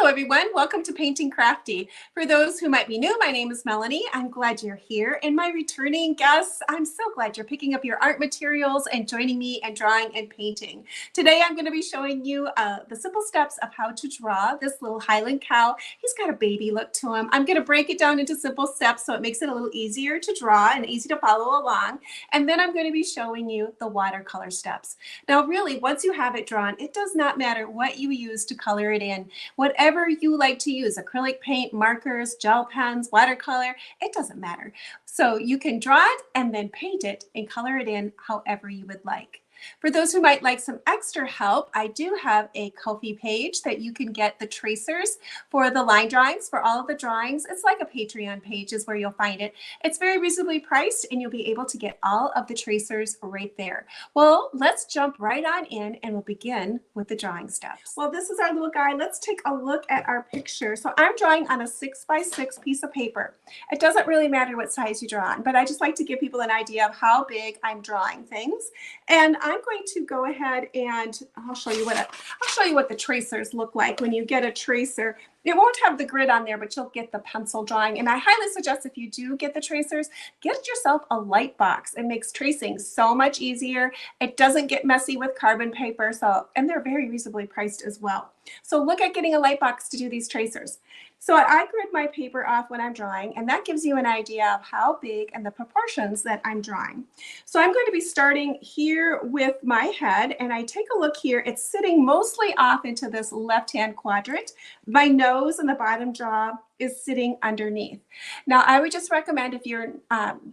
Hello everyone, welcome to Painting Crafty. For those who might be new, my name is Melanie. I'm glad you're here. And my returning guests, I'm so glad you're picking up your art materials and joining me in drawing and painting. Today I'm going to be showing you the simple steps of how to draw this little Highland cow. He's got a baby look to him. I'm going to break it down into simple steps so it makes it a little easier to draw and easy to follow along. And then I'm going to be showing you the watercolor steps. Now really, once you have it drawn, it does not matter what you use to color it in. Whatever you like to use, acrylic paint, markers, gel pens, watercolor, it doesn't matter. So you can draw it and then paint it and color it in however you would like. For those who might like some extra help, I do have a Ko-fi page that you can get the tracers for the line drawings, for all of the drawings. It's like a Patreon page is where you'll find it. It's very reasonably priced and you'll be able to get all of the tracers right there. Well, let's jump right on in and we'll begin with the drawing steps. Well, this is our little guy. Let's take a look at our picture. So I'm drawing on a 6x6 piece of paper. It doesn't really matter what size you draw on, but I just like to give people an idea of how big I'm drawing things. And I'm going to go ahead and I'll show you what the tracers look like when you get a tracer. It won't have the grid on there, but you'll get the pencil drawing. And I highly suggest if you do get the tracers, get yourself a light box. It makes tracing so much easier. It doesn't get messy with carbon paper, and they're very reasonably priced as well. So look at getting a light box to do these tracers. So I grid my paper off when I'm drawing, and that gives you an idea of how big and the proportions that I'm drawing. So I'm going to be starting here with my head, and I take a look here. It's sitting mostly off into this left-hand quadrant. My nose and the bottom jaw is sitting underneath. Now, I would just recommend if you're,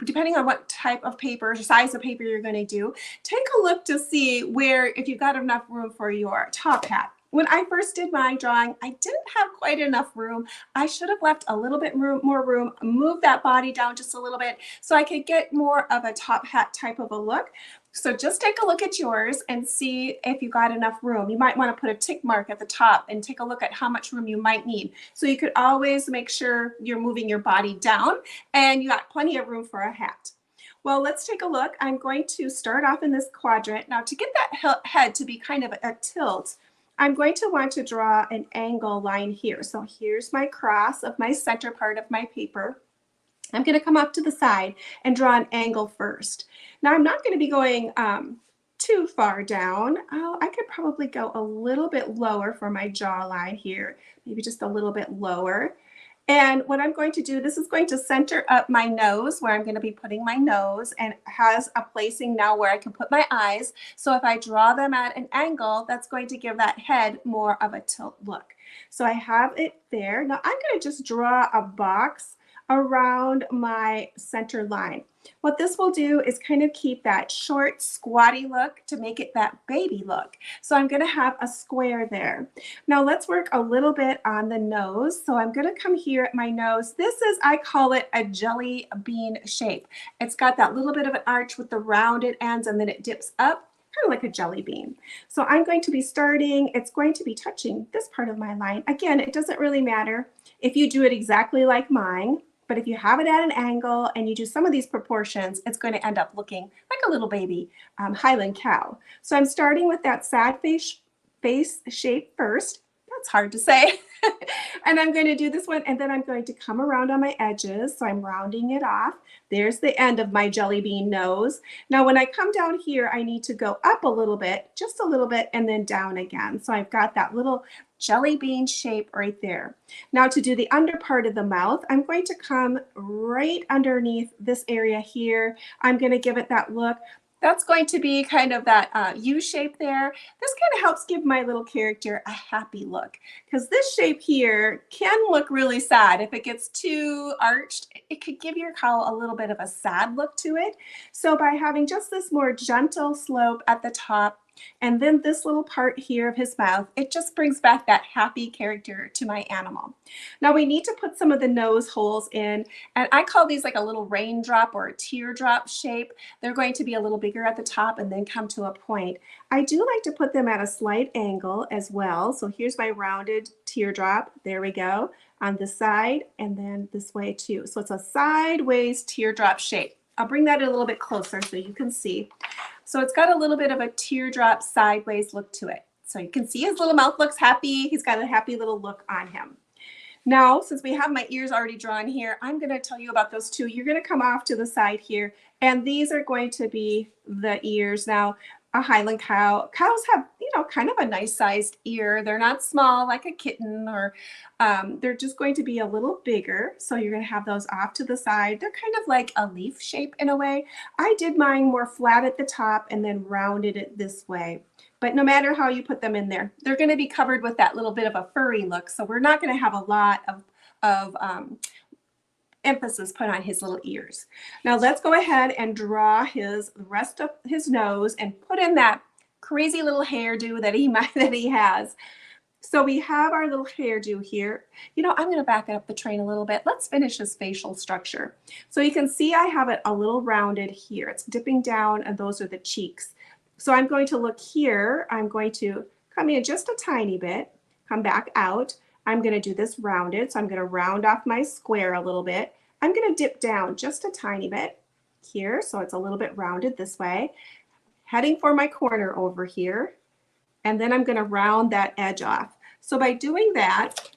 depending on what type of paper or size of paper you're going to do, take a look to see if you've got enough room for your top hat. When I first did my drawing, I didn't have quite enough room. I should have left a little bit more room, moved that body down just a little bit so I could get more of a top hat type of a look. So just take a look at yours and see if you got enough room. You might want to put a tick mark at the top and take a look at how much room you might need. So you could always make sure you're moving your body down and you got plenty of room for a hat. Well, let's take a look. I'm going to start off in this quadrant. Now to get that head to be kind of a tilt, I'm going to want to draw an angle line here. So here's my cross of my center part of my paper. I'm going to come up to the side and draw an angle first. Now I'm not going to be going too far down. Oh, I could probably go a little bit lower for my jawline here, maybe just a little bit lower. And what I'm going to do, this is going to center up my nose where I'm going to be putting my nose, and it has a placing now where I can put my eyes. So if I draw them at an angle, that's going to give that head more of a tilt look. So I have it there. Now I'm going to just draw a box around my center line. What this will do is kind of keep that short, squatty look to make it that baby look. So I'm going to have a square there. Now let's work a little bit on the nose. So I'm going to come here at my nose. This is, I call it a jelly bean shape. It's got that little bit of an arch with the rounded ends and then it dips up, kind of like a jelly bean. So I'm going to be starting, it's going to be touching this part of my line. Again, it doesn't really matter if you do it exactly like mine. But if you have it at an angle and you do some of these proportions, it's going to end up looking like a little baby Highland cow. So I'm starting with that sad face shape first. That's hard to say. And I'm going to do this one, and then I'm going to come around on my edges. So I'm rounding it off. There's the end of my jelly bean nose. Now when I come down here, I need to go up a little bit, just a little bit, and then down again. So I've got that little jelly bean shape right there. Now to do the under part of the mouth, I'm going to come right underneath this area here. I'm going to give it that look. That's going to be kind of that U shape there. This kind of helps give my little character a happy look, because this shape here can look really sad. If it gets too arched, it could give your cow a little bit of a sad look to it. So by having just this more gentle slope at the top, and then this little part here of his mouth, it just brings back that happy character to my animal. Now we need to put some of the nose holes in, and I call these like a little raindrop or a teardrop shape. They're going to be a little bigger at the top and then come to a point. I do like to put them at a slight angle as well. So here's my rounded teardrop. There we go. On this side and then this way too. So it's a sideways teardrop shape. I'll bring that a little bit closer so you can see. So it's got a little bit of a teardrop sideways look to it. So you can see his little mouth looks happy. He's got a happy little look on him. Now, since we have my ears already drawn here, I'm going to tell you about those two. You're going to come off to the side here, and these are going to be the ears. Now, a Highland cow. Cows have, kind of a nice sized ear. They're not small like a kitten, or they're just going to be a little bigger. So you're going to have those off to the side. They're kind of like a leaf shape in a way. I did mine more flat at the top and then rounded it this way. But no matter how you put them in there, they're going to be covered with that little bit of a furry look. So we're not going to have a lot of emphasis put on his little ears. Now let's go ahead and draw the rest of his nose and put in that crazy little hairdo that he has. So we have our little hairdo here. I'm going to back up the train a little bit. Let's finish his facial structure. So you can see I have it a little rounded here. It's dipping down, and those are the cheeks. So I'm going to look here. I'm going to come in just a tiny bit, come back out. I'm going to do this rounded. So I'm going to round off my square a little bit. I'm going to dip down just a tiny bit here. So it's a little bit rounded this way, heading for my corner over here. And then I'm going to round that edge off. So by doing that,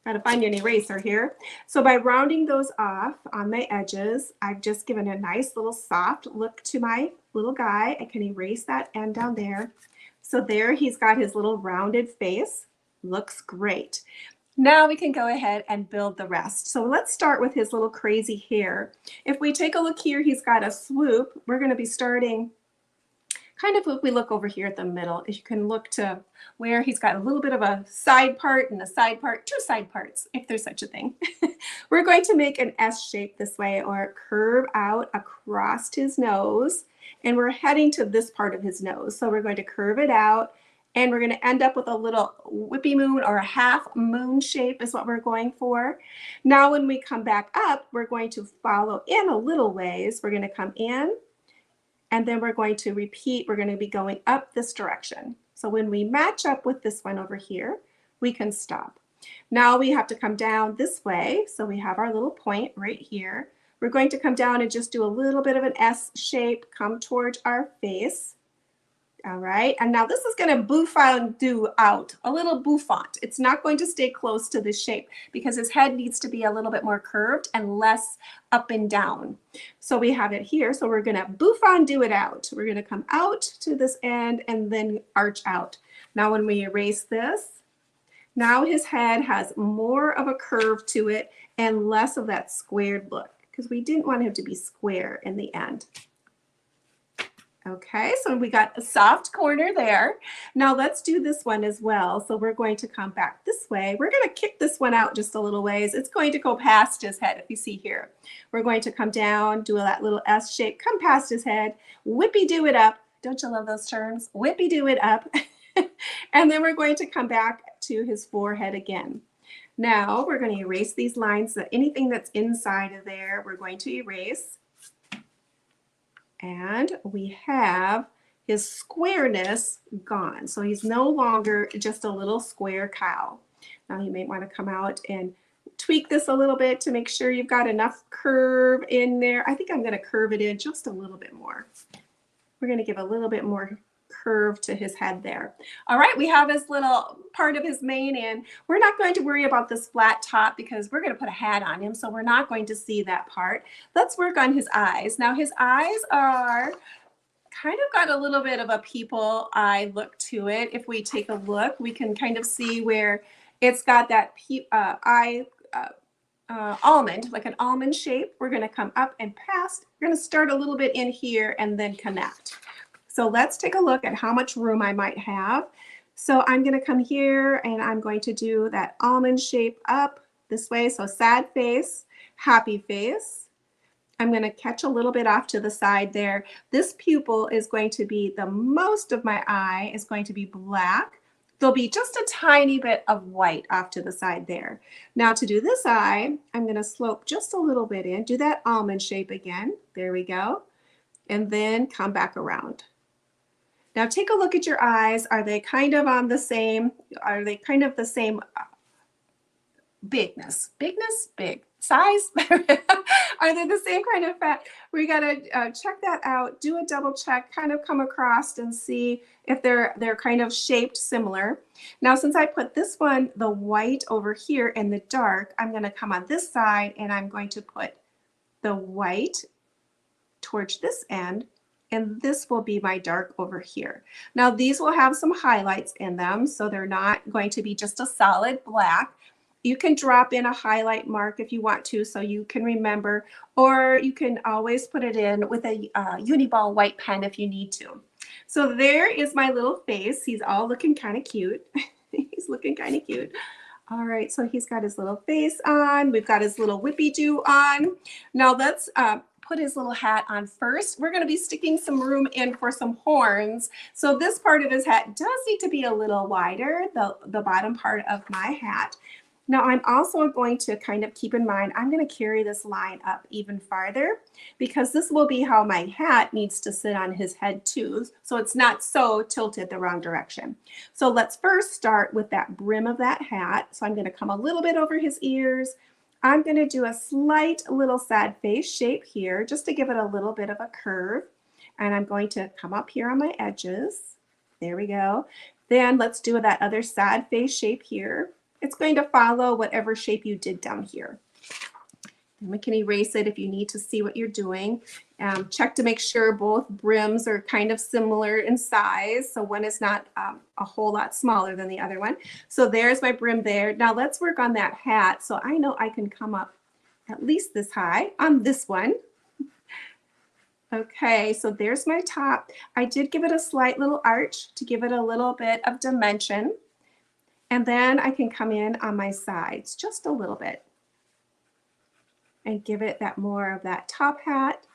got to find an eraser here. So by rounding those off on my edges, I've just given a nice little soft look to my little guy. I can erase that end down there. So there he's got his little rounded face. Looks great. Now we can go ahead and build the rest. So let's start with his little crazy hair. If we take a look here, he's got a swoop. We're going to be starting kind of if we look over here at the middle. You can look to where he's got a little bit of a side part and a side part, two side parts, if there's such a thing. We're going to make an S shape this way, or curve out across his nose. And we're heading to this part of his nose. So we're going to curve it out, and we're going to end up with a little whippy moon, or a half moon shape is what we're going for. Now when we come back up, we're going to follow in a little ways. We're going to come in, and then we're going to repeat. We're going to be going up this direction. So when we match up with this one over here, we can stop. Now we have to come down this way. So we have our little point right here. We're going to come down and just do a little bit of an S shape, come towards our face. All right, and now this is going to bouffant out, a little bouffant. It's not going to stay close to this shape because his head needs to be a little bit more curved and less up and down. So we have it here. So we're going to bouffant it out. We're going to come out to this end and then arch out. Now when we erase this, now his head has more of a curve to it and less of that squared look, because we didn't want him to be square in the end. Okay, so we got a soft corner there. Now let's do this one as well. So we're going to come back this way. We're going to kick this one out just a little ways. It's going to go past his head, if you see here. We're going to come down, do that little S shape, come past his head, whippy-do it up. Don't you love those terms? Whippy-do it up. And then we're going to come back to his forehead again. Now we're going to erase these lines. So anything that's inside of there, we're going to erase. And we have his squareness gone. So he's no longer just a little square cow. Now you may want to come out and tweak this a little bit to make sure you've got enough curve in there. I think I'm going to curve it in just a little bit more. We're going to give a little bit more curve to his head there. All right, we have his little part of his mane in. We're not going to worry about this flat top because we're going to put a hat on him, so we're not going to see that part. Let's work on his eyes. Now his eyes are kind of got a little bit of a people eye look to it. If we take a look, we can kind of see where it's got that almond, like an almond shape. We're going to come up and past. We're going to start a little bit in here and then connect. So let's take a look at how much room I might have. So I'm going to come here and I'm going to do that almond shape up this way. So sad face, happy face. I'm going to catch a little bit off to the side there. This pupil is going to be the most of my eye is going to be black. There'll be just a tiny bit of white off to the side there. Now to do this eye, I'm going to slope just a little bit in, do that almond shape again. There we go. And then come back around. Now take a look at your eyes. Are they kind of on the same, are they kind of the same bigness, big, size. Are they the same kind of fat? We gotta check that out, do a double check, kind of come across and see if they're kind of shaped similar. Now, since I put this one, the white over here and the dark, I'm gonna come on this side and I'm going to put the white towards this end, and this will be my dark over here. Now these will have some highlights in them, so they're not going to be just a solid black. You can drop in a highlight mark if you want to, so you can remember, or you can always put it in with a Uniball white pen if you need to. So there is my little face. He's all looking kind of cute. He's looking kind of cute. All right, so he's got his little face on. We've got his little whippy do on. Now let's put his little hat on first. We're going to be sticking some room in for some horns. So this part of his hat does need to be a little wider, the bottom part of my hat. Now I'm also going to kind of keep in mind, I'm going to carry this line up even farther because this will be how my hat needs to sit on his head too. So it's not so tilted the wrong direction. So let's first start with that brim of that hat. So I'm going to come a little bit over his ears. I'm going to do a slight little sad face shape here just to give it a little bit of a curve. And I'm going to come up here on my edges. There we go. Then let's do that other sad face shape here. It's going to follow whatever shape you did down here. And we can erase it if you need to see what you're doing. Check to make sure both brims are kind of similar in size. So one is not a whole lot smaller than the other one. So there's my brim there. Now let's work on that hat. So I know I can come up at least this high on this one. Okay, so there's my top. I did give it a slight little arch to give it a little bit of dimension. And then I can come in on my sides just a little bit and give it that more of that top hat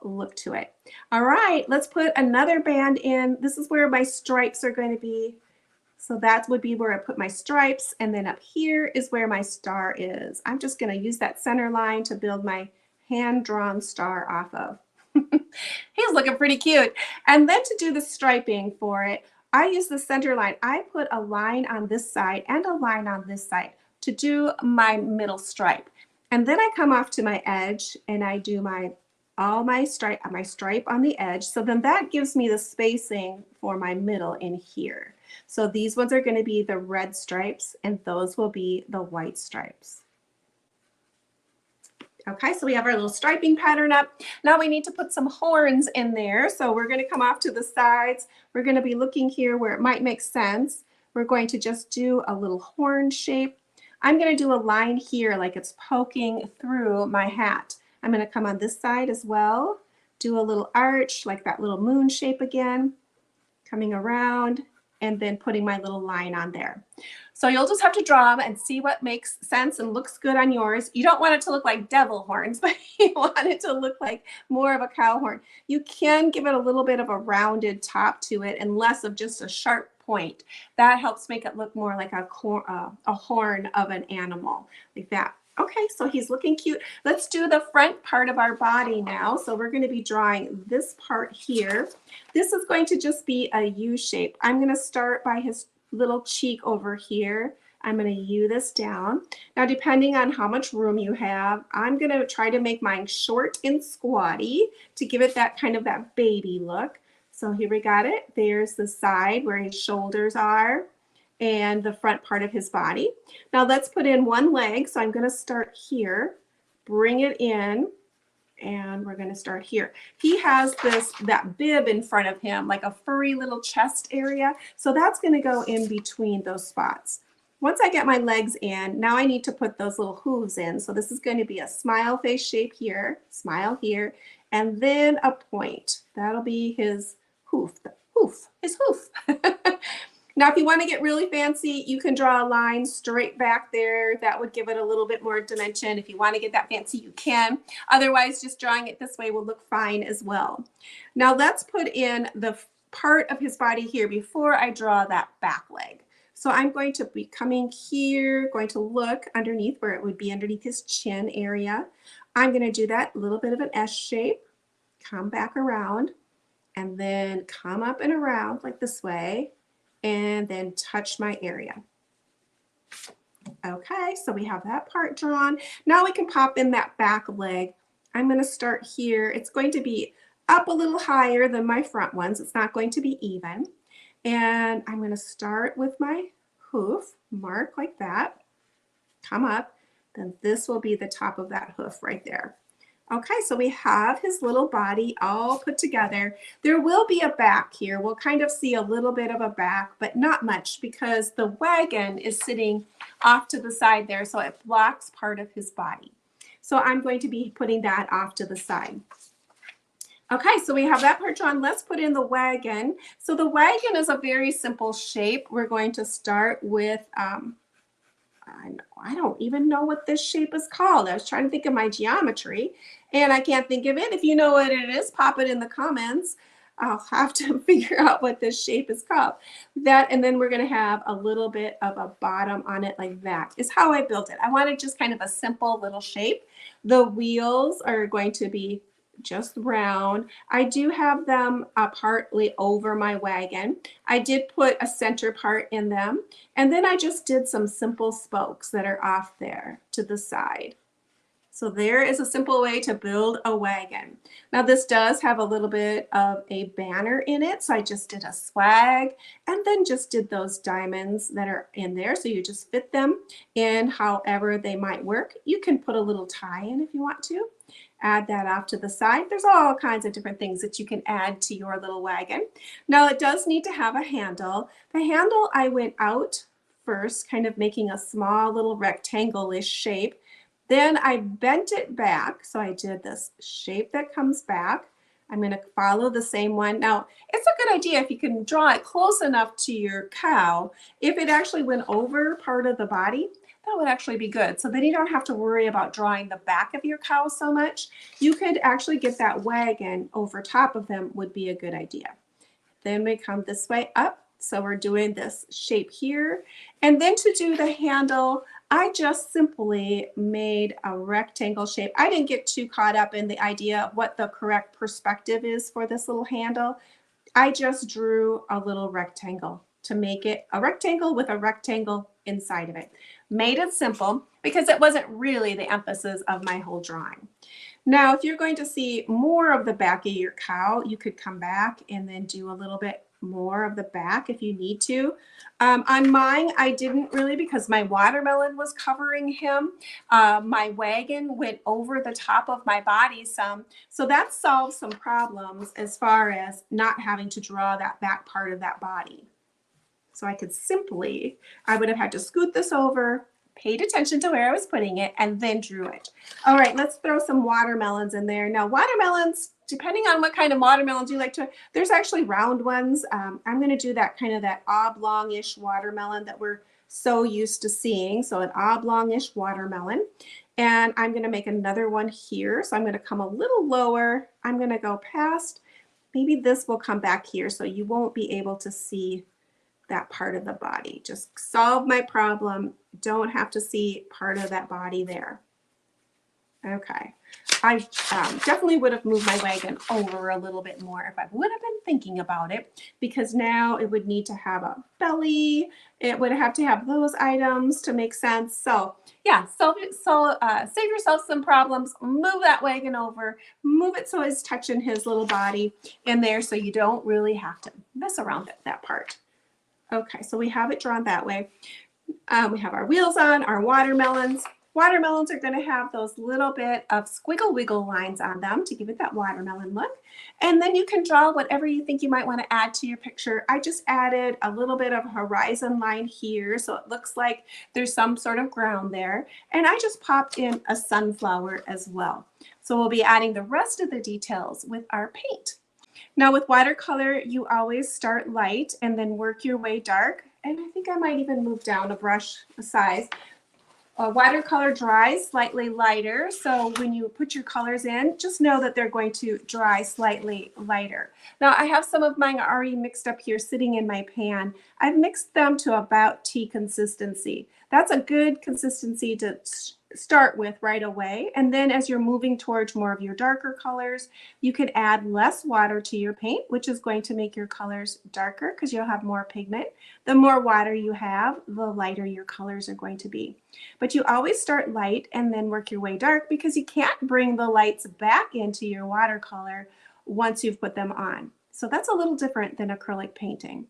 look to it. All right, let's put another band in. This is where my stripes are going to be. So that would be where I put my stripes. And then up here is where my star is. I'm just going to use that center line to build my hand-drawn star off of. He's looking pretty cute. And then to do the striping for it, I use the center line. I put a line on this side and a line on this side to do my middle stripe. And then I come off to my edge and I do my stripe on the edge. So then that gives me the spacing for my middle in here. So these ones are going to be the red stripes and those will be the white stripes. Okay, so we have our little striping pattern up. Now we need to put some horns in there. So we're going to come off to the sides. We're going to be looking here where it might make sense. We're going to just do a little horn shape. I'm going to do a line here like it's poking through my hat. I'm going to come on this side as well, do a little arch like that little moon shape again, coming around and then putting my little line on there. So you'll just have to draw them and see what makes sense and looks good on yours. You don't want it to look like devil horns, but you want it to look like more of a cow horn. You can give it a little bit of a rounded top to it and less of just a sharp point. That helps make it look more like a horn of an animal, like that. Okay, so he's looking cute. Let's do the front part of our body now. So we're going to be drawing this part here. This is going to just be a U shape. I'm going to start by his little cheek over here. I'm going to U this down. Now, depending on how much room you have, I'm going to try to make mine short and squatty to give it that kind of that baby look. So here we got it. There's the side where his shoulders are and the front part of his body. Now let's put in one leg. So I'm going to start here, bring it in, and we're going to start here. He has that bib in front of him, like a furry little chest area. So that's going to go in between those spots. Once I get my legs in, now I need to put those little hooves in. So this is going to be a smile face shape here, smile here, and then a point. That'll be his hoof, his hoof. Now, if you want to get really fancy, you can draw a line straight back there. That would give it a little bit more dimension. If you want to get that fancy, you can. Otherwise, just drawing it this way will look fine as well. Now, let's put in the part of his body here before I draw that back leg. So I'm going to be coming here, going to look underneath where it would be underneath his chin area. I'm going to do that little bit of an S shape, come back around, and then come up and around like this way. And then touch my area. Okay, so we have that part drawn. Now we can pop in that back leg. I'm going to start here. It's going to be up a little higher than my front ones. It's not going to be even. And I'm going to start with my hoof, mark like that, come up, then this will be the top of that hoof right there. Okay, so we have his little body all put together. There will be a back here. We'll kind of see a little bit of a back, but not much because the wagon is sitting off to the side there, so it blocks part of his body. So I'm going to be putting that off to the side. Okay, so we have that part drawn. Let's put in the wagon. So the wagon is a very simple shape. We're going to start with, I don't even know what this shape is called. I was trying to think of my geometry and I can't think of it. If you know what it is, pop it in the comments. I'll have to figure out what this shape is called. That, and then we're going to have a little bit of a bottom on it like that is how I built it. I wanted just kind of a simple little shape. The wheels are going to be just round. I do have them partly over my wagon. I did put a center part in them, and then I just did some simple spokes that are off there to the side. So there is a simple way to build a wagon. Now this does have a little bit of a banner in it, so I just did a swag and then just did those diamonds that are in there. So you just fit them in however they might work. You can put a little tie in if you want to. Add that off to the side. There's all kinds of different things that you can add to your little wagon. Now it does need to have a handle. The handle I went out first, kind of making a small little rectangle-ish shape. Then I bent it back. So I did this shape that comes back. I'm going to follow the same one. Now, it's a good idea if you can draw it close enough to your cow. If it actually went over part of the body, that would actually be good. So then you don't have to worry about drawing the back of your cow so much. You could actually get that wagon over top of them would be a good idea. Then we come this way up. So we're doing this shape here. And then to do the handle, I just simply made a rectangle shape. I didn't get too caught up in the idea of what the correct perspective is for this little handle. I just drew a little rectangle to make it a rectangle with a rectangle inside of it. Made it simple because it wasn't really the emphasis of my whole drawing. Now, if you're going to see more of the back of your cow, you could come back and then do a little bit more of the back if you need to. On mine, I didn't really because my watermelon was covering him. My wagon went over the top of my body some. So that solved some problems as far as not having to draw that back part of that body. So I could simply, I would have had to scoot this over, paid attention to where I was putting it, and then drew it. All right, let's throw some watermelons in there. Now watermelons, depending on what kind of watermelons you like to, there's actually round ones. I'm gonna do that kind of that oblong-ish watermelon that we're so used to seeing. So an oblong-ish watermelon. And I'm gonna make another one here. So I'm gonna come a little lower. I'm gonna go past, maybe this will come back here so you won't be able to see that part of the body. Just solve my problem. Don't have to see part of that body there. Okay. I definitely would have moved my wagon over a little bit more if I would have been thinking about it, because now it would need to have a belly. It would have to have those items to make sense. So yeah, save yourself some problems. Move that wagon over. Move it so it's touching his little body in there so you don't really have to mess around with that part. Okay, so we have it drawn that way. We have our wheels on, our watermelons. Watermelons are going to have those little bit of squiggle wiggle lines on them to give it that watermelon look. And then you can draw whatever you think you might want to add to your picture. I just added a little bit of horizon line here, so it looks like there's some sort of ground there. And I just popped in a sunflower as well. So we'll be adding the rest of the details with our paint. Now with watercolor, you always start light and then work your way dark. And I think I might even move down a brush size. Watercolor dries slightly lighter. So when you put your colors in, just know that they're going to dry slightly lighter. Now I have some of mine already mixed up here sitting in my pan. I've mixed them to about tea consistency. That's a good consistency to start with right away. And then as you're moving towards more of your darker colors, you can add less water to your paint, which is going to make your colors darker because you'll have more pigment. The more water you have, the lighter your colors are going to be. But you always start light and then work your way dark because you can't bring the lights back into your watercolor once you've put them on. So that's a little different than acrylic painting.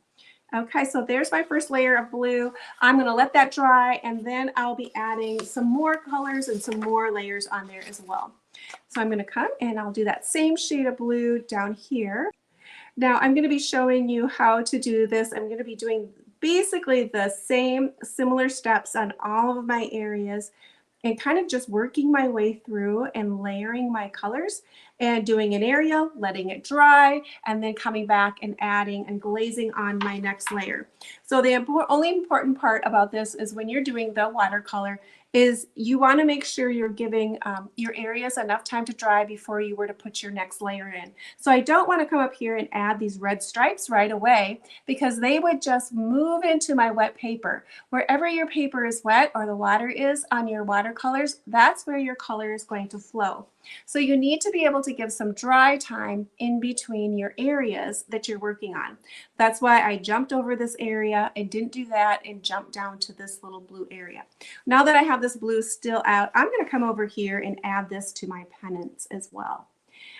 Okay, so there's my first layer of blue. I'm going to let that dry, and then I'll be adding some more colors and some more layers on there as well. So I'm going to come and I'll do that same shade of blue down here. Now I'm going to be showing you how to do this. I'm going to be doing basically the same similar steps on all of my areas and kind of just working my way through and layering my colors and doing an area, letting it dry, and then coming back and adding and glazing on my next layer. So the only important part about this is when you're doing the watercolor is you want to make sure you're giving your areas enough time to dry before you were to put your next layer in. So I don't want to come up here and add these red stripes right away because they would just move into my wet paper. Wherever your paper is wet or the water is on your watercolors, that's where your color is going to flow. So you need to be able to give some dry time in between your areas that you're working on. That's why I jumped over this area and didn't do that and jumped down to this little blue area. Now that I have this blue still out, I'm going to come over here and add this to my pennants as well.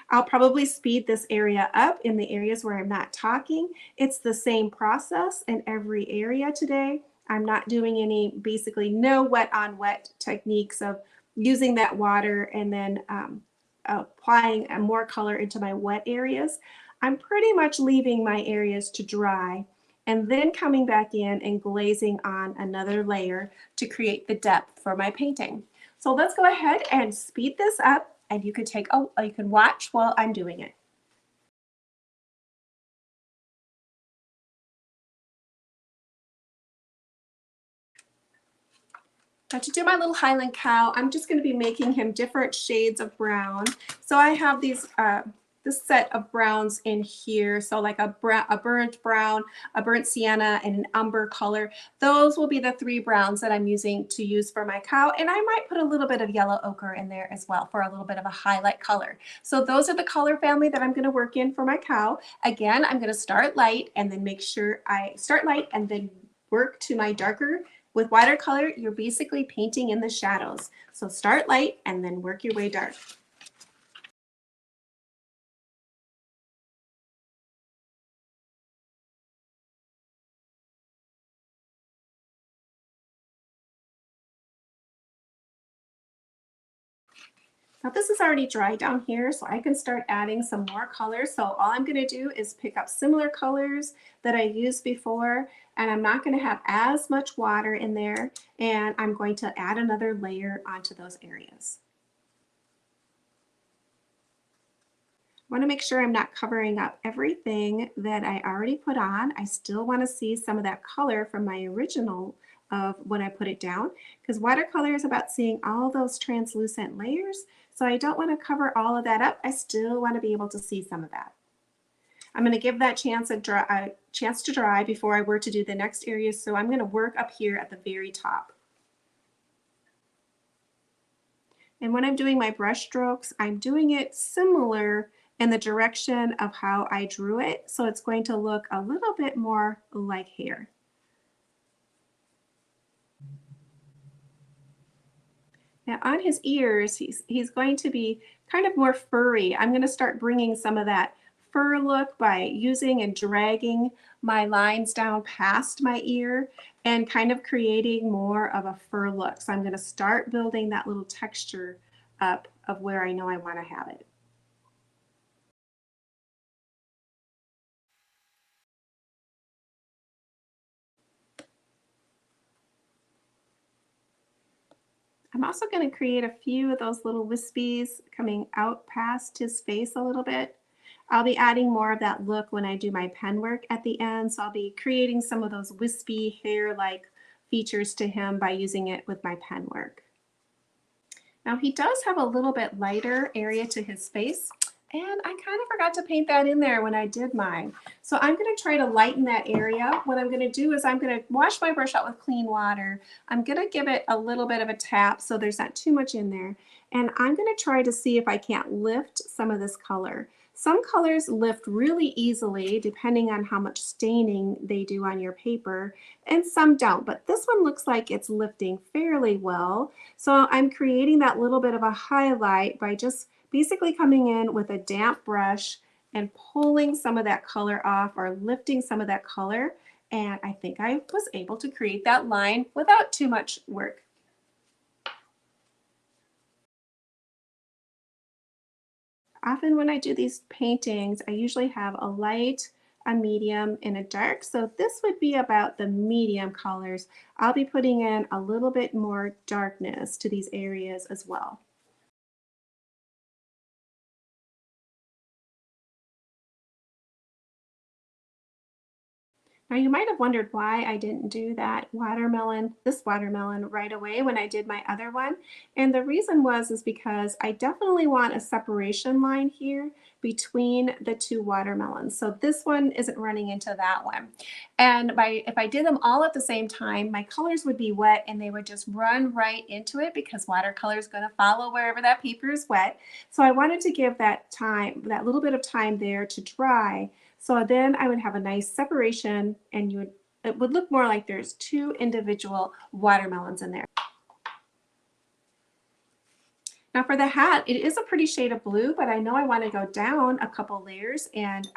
I'll probably speed this area up in the areas where I'm not talking. It's the same process in every area today. I'm not doing any, basically no wet on wet techniques of using that water and then applying more color into my wet areas. I'm pretty much leaving my areas to dry and then coming back in and glazing on another layer to create the depth for my painting. So let's go ahead and speed this up, and you can you can watch while I'm doing it. Now to do my little Highland Cow, I'm just going to be making him different shades of brown. So I have these this set of browns in here. So like a burnt brown, a burnt sienna, and an umber color. Those will be the three browns that I'm using to use for my cow. And I might put a little bit of yellow ochre in there as well for a little bit of a highlight color. So those are the color family that I'm going to work in for my cow. Again, I'm going to start light and then make sure I start light and then work to my darker. With watercolor, you're basically painting in the shadows. So start light and then work your way dark. Now this is already dry down here, so I can start adding some more colors. So all I'm going to do is pick up similar colors that I used before, and I'm not going to have as much water in there, and I'm going to add another layer onto those areas. I want to make sure I'm not covering up everything that I already put on. I still want to see some of that color from my original of when I put it down, because watercolor is about seeing all those translucent layers. So I don't want to cover all of that up. I still want to be able to see some of that. I'm going to give that chance to dry before I were to do the next area. So I'm going to work up here at the very top. And when I'm doing my brush strokes, I'm doing it similar in the direction of how I drew it. So it's going to look a little bit more like hair. Now on his ears, he's going to be kind of more furry. I'm going to start bringing some of that fur look by using and dragging my lines down past my ear and kind of creating more of a fur look. So I'm going to start building that little texture up of where I know I want to have it. I'm also going to create a few of those little wispies coming out past his face a little bit. I'll be adding more of that look when I do my pen work at the end. So I'll be creating some of those wispy hair-like features to him by using it with my pen work. Now he does have a little bit lighter area to his face, And I kind of forgot to paint that in there when I did mine. So I'm going to try to lighten that area. What I'm going to do is I'm going to wash my brush out with clean water. I'm going to give it a little bit of a tap so there's not too much in there. And I'm going to try to see if I can't lift some of this color. Some colors lift really easily depending on how much staining they do on your paper, and some don't. But this one looks like it's lifting fairly well. So I'm creating that little bit of a highlight by just basically coming in with a damp brush and pulling some of that color off or lifting some of that color. And I think I was able to create that line without too much work. Often when I do these paintings, I usually have a light, a medium, and a dark. So this would be about the medium colors. I'll be putting in a little bit more darkness to these areas as well. Now you might have wondered why I didn't do this watermelon right away when I did my other one. And the reason is because I definitely want a separation line here between the two watermelons. So this one isn't running into that one. And if I did them all at the same time, my colors would be wet and they would just run right into it because watercolor is going to follow wherever that paper is wet. So I wanted to give that little bit of time there to dry. So then I would have a nice separation and it would look more like there's two individual watermelons in there. Now for the hat, it is a pretty shade of blue, but I know I want to go down a couple layers and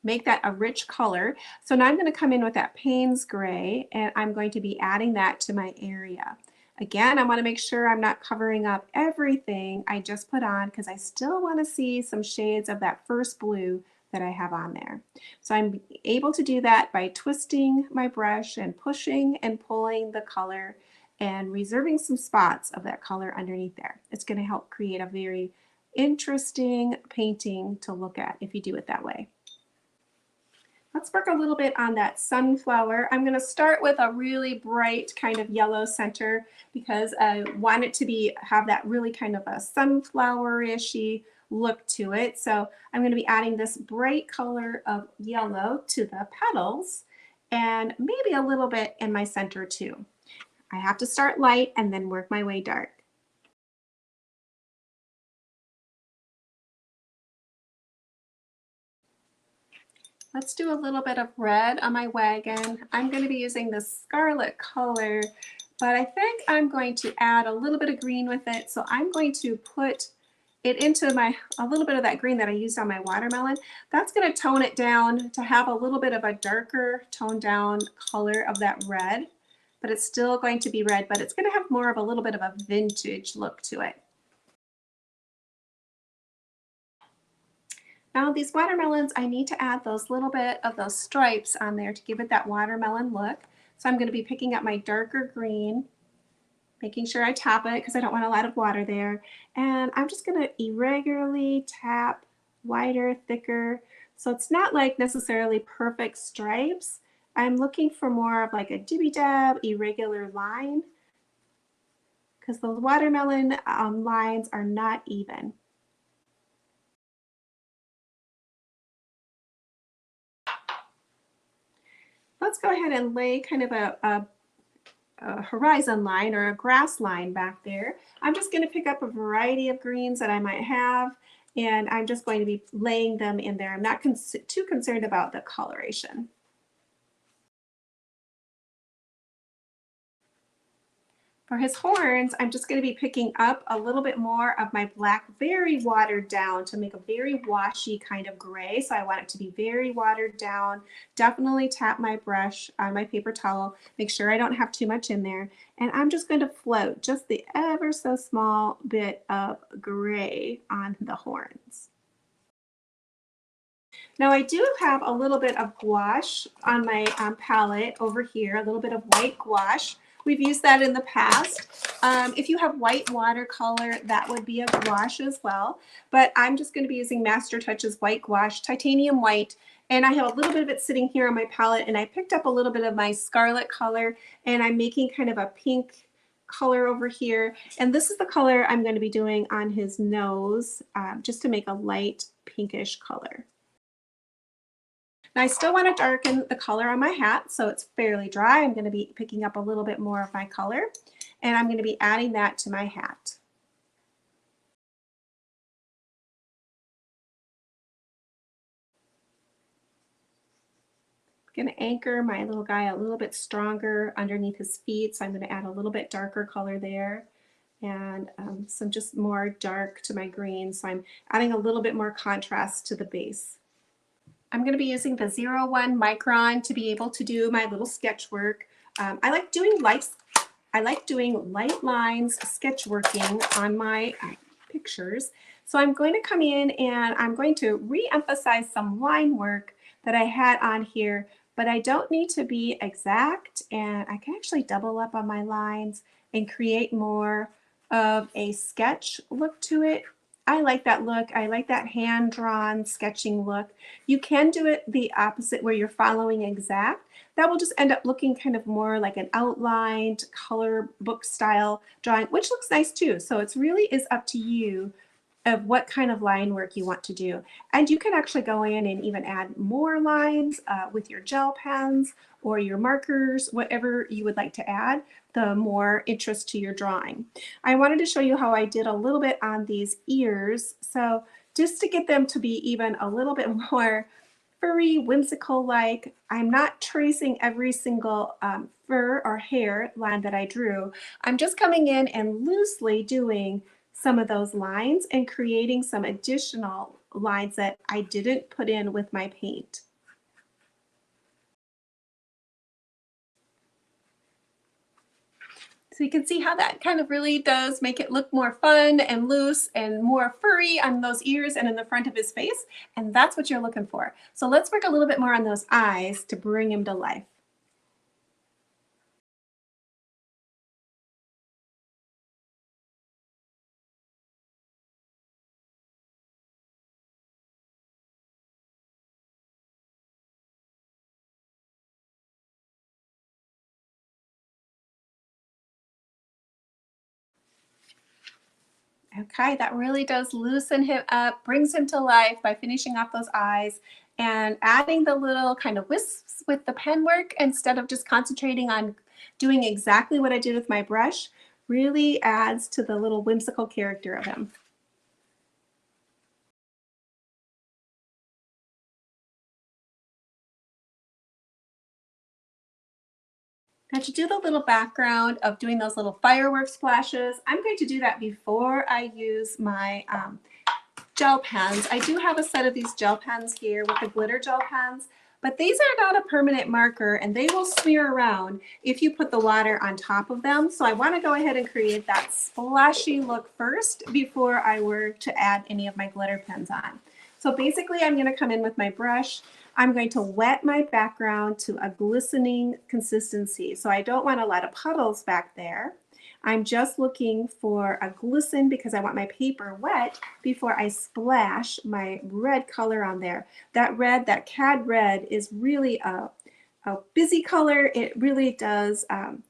make that a rich color. So now I'm going to come in with that Payne's gray and I'm going to be adding that to my area. Again, I want to make sure I'm not covering up everything I just put on because I still want to see some shades of that first blue that I have on there. So I'm able to do that by twisting my brush and pushing and pulling the color and reserving some spots of that color underneath there. It's going to help create a very interesting painting to look at if you do it that way. Let's work a little bit on that sunflower. I'm going to start with a really bright kind of yellow center because I want it to have that really kind of a sunflower-ishy look to it. So I'm going to be adding this bright color of yellow to the petals and maybe a little bit in my center too. I have to start light and then work my way dark. Let's do a little bit of red on my wagon. I'm going to be using this scarlet color, but I think I'm going to add a little bit of green with it. So I'm going to put it into a little bit of that green that I used on my watermelon. That's going to tone it down to have a little bit of a darker toned down color of that red, but it's still going to be red, but it's going to have more of a little bit of a vintage look to it. Now these watermelons, I need to add those little bit of those stripes on there to give it that watermelon look. So I'm going to be picking up my darker green, making sure I tap it because I don't want a lot of water there. And I'm just going to irregularly tap wider, thicker. So it's not like necessarily perfect stripes. I'm looking for more of like a dibby-dab, irregular line because those watermelon lines are not even. Let's go ahead and lay kind of a horizon line or a grass line back there. I'm just going to pick up a variety of greens that I might have, and I'm just going to be laying them in there. I'm not too concerned about the coloration. For his horns, I'm just going to be picking up a little bit more of my black, very watered down to make a very washy kind of gray. So I want it to be very watered down. Definitely tap my brush on my paper towel. Make sure I don't have too much in there. And I'm just going to float just the ever so small bit of gray on the horns. Now I do have a little bit of gouache on my palette over here, a little bit of white gouache. We've used that in the past. If you have white watercolor, that would be a gouache as well. But I'm just going to be using Master Touch's white gouache, titanium white. And I have a little bit of it sitting here on my palette. And I picked up a little bit of my scarlet color. And I'm making kind of a pink color over here. And this is the color I'm going to be doing on his nose, just to make a light pinkish color. Now I still want to darken the color on my hat so it's fairly dry. I'm going to be picking up a little bit more of my color, and I'm going to be adding that to my hat. I'm going to anchor my little guy a little bit stronger underneath his feet, so I'm going to add a little bit darker color there, and some just more dark to my green, so I'm adding a little bit more contrast to the base. I'm going to be using the 01 micron to be able to do my little sketch work. I like doing light lines sketch working on my pictures. So I'm going to come in and I'm going to re-emphasize some line work that I had on here, but I don't need to be exact, and I can actually double up on my lines and create more of a sketch look to it. I like that look. I like that hand-drawn sketching look. You can do it the opposite where you're following exact. That will just end up looking kind of more like an outlined color book style drawing, which looks nice too. So it really is up to you of what kind of line work you want to do. And you can actually go in and even add more lines with your gel pens or your markers, whatever you would like to add, the more interest to your drawing. I wanted to show you how I did a little bit on these ears. So just to get them to be even a little bit more furry, whimsical like, I'm not tracing every single fur or hair line that I drew. I'm just coming in and loosely doing some of those lines and creating some additional lines that I didn't put in with my paint. So you can see how that kind of really does make it look more fun and loose and more furry on those ears and in the front of his face. And that's what you're looking for. So let's work a little bit more on those eyes to bring him to life. Okay, that really does loosen him up, brings him to life by finishing off those eyes and adding the little kind of wisps with the pen work instead of just concentrating on doing exactly what I did with my brush really adds to the little whimsical character of him. Now to do the little background of doing those little fireworks splashes, I'm going to do that before I use my gel pens. I do have a set of these gel pens here with the glitter gel pens, but these are not a permanent marker and they will smear around if you put the water on top of them. So I want to go ahead and create that splashy look first before I were to add any of my glitter pens on. So basically I'm going to come in with my brush. I'm going to wet my background to a glistening consistency. So I don't want a lot of puddles back there. I'm just looking for a glisten because I want my paper wet before I splash my red color on there. That red, that cad red, is really a busy color. It really does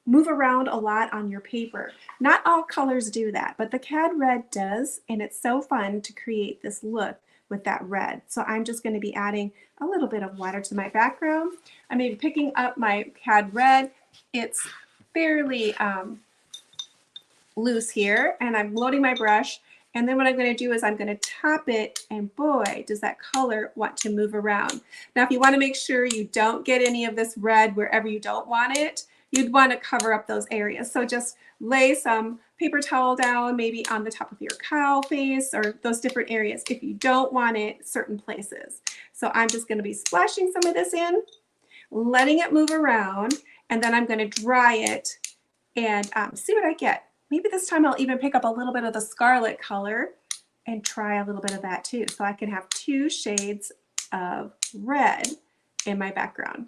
move around a lot on your paper. Not all colors do that, but the cad red does, and it's so fun to create this look with that red. So I'm just going to be adding a little bit of water to my background. I'm maybe picking up my cad red. It's fairly loose here, and I'm loading my brush, and then what I'm going to do is I'm going to tap it, and boy, does that color want to move around. Now if you want to make sure you don't get any of this red wherever you don't want it, you'd want to cover up those areas. So just lay some paper towel down maybe on the top of your cow face or those different areas if you don't want it certain places. So I'm just going to be splashing some of this in, letting it move around, and then I'm going to dry it and see what I get. Maybe this time I'll even pick up a little bit of the scarlet color and try a little bit of that too. So I can have two shades of red in my background.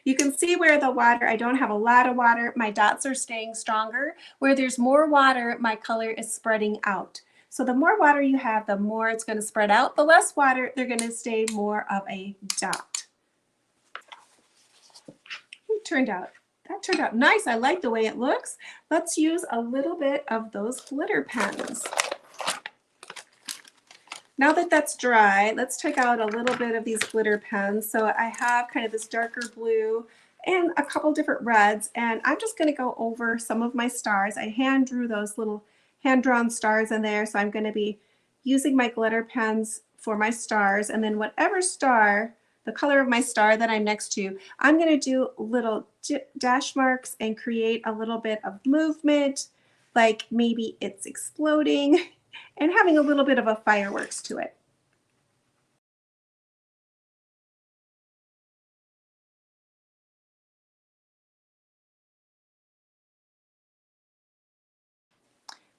You can see where the water, I don't have a lot of water, my dots are staying stronger. Where there's more water, my color is spreading out. So the more water you have, the more it's going to spread out. The less water, they're going to stay more of a dot. It turned out That turned out nice. I like the way it looks. Let's use a little bit of those glitter pens. Now that that's dry, let's take out a little bit of these glitter pens. So I have kind of this darker blue and a couple different reds, and I'm just going to go over some of my stars. I hand drew those little hand-drawn stars in there, so I'm going to be using my glitter pens for my stars, and then whatever star, the color of my star that I'm next to, I'm going to do little dash marks and create a little bit of movement, like maybe it's exploding and having a little bit of a fireworks to it.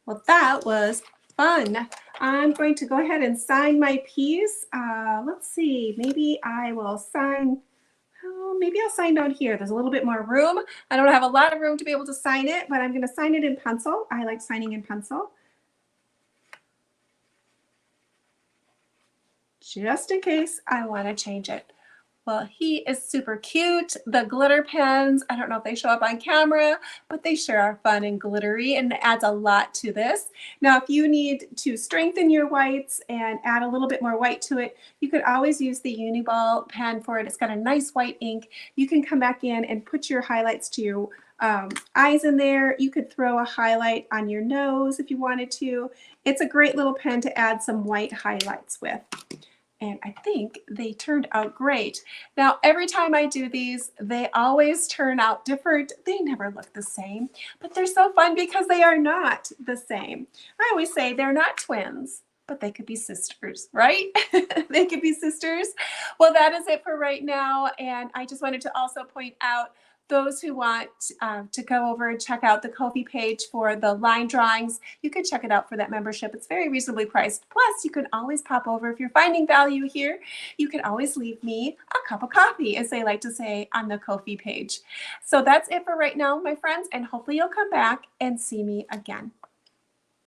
Well, that was fun. I'm going to go ahead and sign my piece. Let's see, maybe I will sign, oh, maybe I'll sign down here. There's a little bit more room. I don't have a lot of room to be able to sign it, but I'm going to sign it in pencil. I like signing in pencil, just in case I want to change it. Well, he is super cute. The glitter pens, I don't know if they show up on camera, but they sure are fun and glittery, and it adds a lot to this. Now, if you need to strengthen your whites and add a little bit more white to it, you could always use the Uniball pen for it. It's got a nice white ink. You can come back in and put your highlights to your eyes in there. You could throw a highlight on your nose if you wanted to. It's a great little pen to add some white highlights with. And I think they turned out great. Now, every time I do these, they always turn out different. They never look the same, but they're so fun because they are not the same. I always say they're not twins, but they could be sisters, right? They could be sisters. Well, that is it for right now. And I just wanted to also point out those who want to go over and check out the Ko-fi page for the line drawings, you can check it out for that membership. It's very reasonably priced. Plus, you can always pop over if you're finding value here. You can always leave me a cup of coffee, as they like to say on the Ko-fi page. So that's it for right now, my friends, and hopefully you'll come back and see me again.